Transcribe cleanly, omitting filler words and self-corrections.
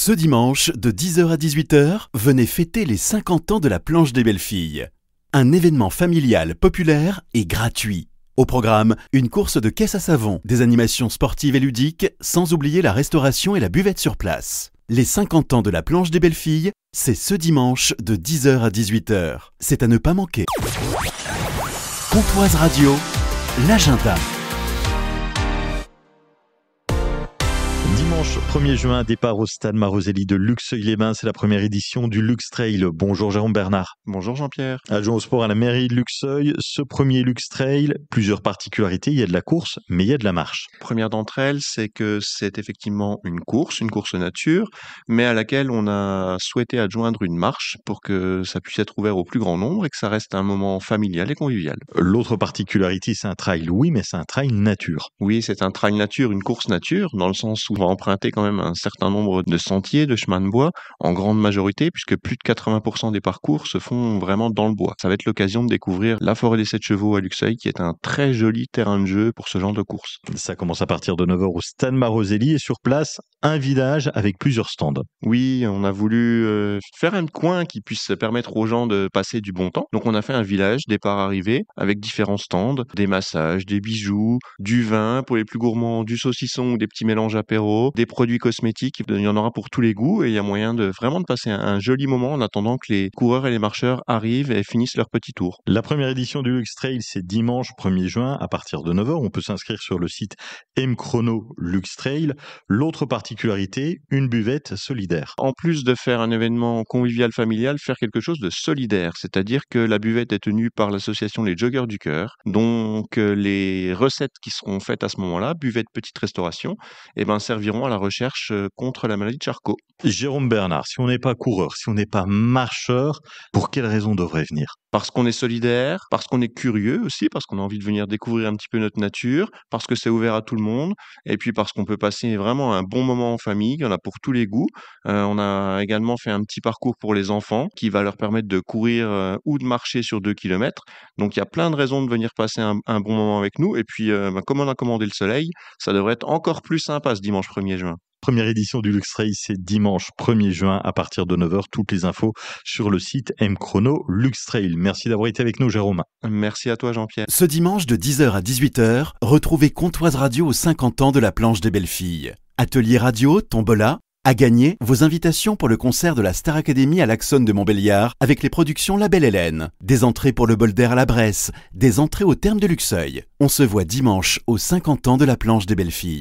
Ce dimanche, de 10h à 18h, venez fêter les 50 ans de la planche des belles filles. Un événement familial, populaire et gratuit. Au programme, une course de caisse à savon, des animations sportives et ludiques, sans oublier la restauration et la buvette sur place. Les 50 ans de la planche des belles filles, c'est ce dimanche de 10h à 18h. C'est à ne pas manquer. Pontoise Radio, l'agenda. Dimanche 1er juin, départ au stade Maroselli de Luxeuil-les-Bains. C'est la première édition du Lux Trail. Bonjour Jérôme Bernard. Bonjour Jean-Pierre. Adjoint au sport à la mairie de Luxeuil, ce premier Lux Trail, plusieurs particularités. Il y a de la course, mais il y a de la marche. Première d'entre elles, c'est que c'est effectivement une course nature, mais à laquelle on a souhaité adjoindre une marche pour que ça puisse être ouvert au plus grand nombre et que ça reste un moment familial et convivial. L'autre particularité, c'est un trail, oui, mais c'est un trail nature. Oui, c'est un trail nature, une course nature, dans le sens où on va emprunter quand même un certain nombre de sentiers, de chemins de bois, en grande majorité, puisque plus de 80% des parcours se font vraiment dans le bois. Ça va être l'occasion de découvrir la forêt des 7 chevaux à Luxeuil, qui est un très joli terrain de jeu pour ce genre de course. Ça commence à partir de 9h au stade Maroselli et sur place, un village avec plusieurs stands. Oui, on a voulu faire un coin qui puisse permettre aux gens de passer du bon temps. Donc on a fait un village, départ-arrivée, avec différents stands, des massages, des bijoux, du vin pour les plus gourmands, du saucisson ou des petits mélanges apéro, des produits cosmétiques. Il y en aura pour tous les goûts et il y a moyen de vraiment de passer un joli moment en attendant que les coureurs et les marcheurs arrivent et finissent leur petit tour. La première édition du Lux Trail, c'est dimanche 1er juin à partir de 9h. On peut s'inscrire sur le site M-Chrono Lux Trail. L'autre particularité, une buvette solidaire. En plus de faire un événement convivial familial, faire quelque chose de solidaire, c'est-à-dire que la buvette est tenue par l'association Les Joggeurs du Cœur. Donc les recettes qui seront faites à ce moment-là, buvette petite restauration, serviront à la recherche contre la maladie de Charcot. Jérôme Bernard, si on n'est pas coureur, si on n'est pas marcheur, pour quelle raison on devrait venir ? Parce qu'on est solidaire, parce qu'on est curieux aussi, parce qu'on a envie de venir découvrir un petit peu notre nature, parce que c'est ouvert à tout le monde, et puis parce qu'on peut passer vraiment un bon moment en famille, il y en a pour tous les goûts. On a également fait un petit parcours pour les enfants qui va leur permettre de courir ou de marcher sur 2 kilomètres. Donc il y a plein de raisons de venir passer un bon moment avec nous, et puis comme on a commandé le soleil, ça devrait être encore plus sympa ce dimanche 1er juin. Première édition du Lux Trail, c'est dimanche 1er juin à partir de 9h. Toutes les infos sur le site M-Chrono Lux Trail. Merci d'avoir été avec nous, Jérôme. Merci à toi, Jean-Pierre. Ce dimanche de 10h à 18h, retrouvez Pontoise Radio aux 50 ans de la planche des belles filles. Atelier radio, tombola, à gagner vos invitations pour le concert de la Star Academy à l'Axone de Montbéliard avec les productions La Belle Hélène. Des entrées pour le bol d'air à la Bresse, des entrées au terme de Luxeuil. On se voit dimanche aux 50 ans de la planche des belles filles.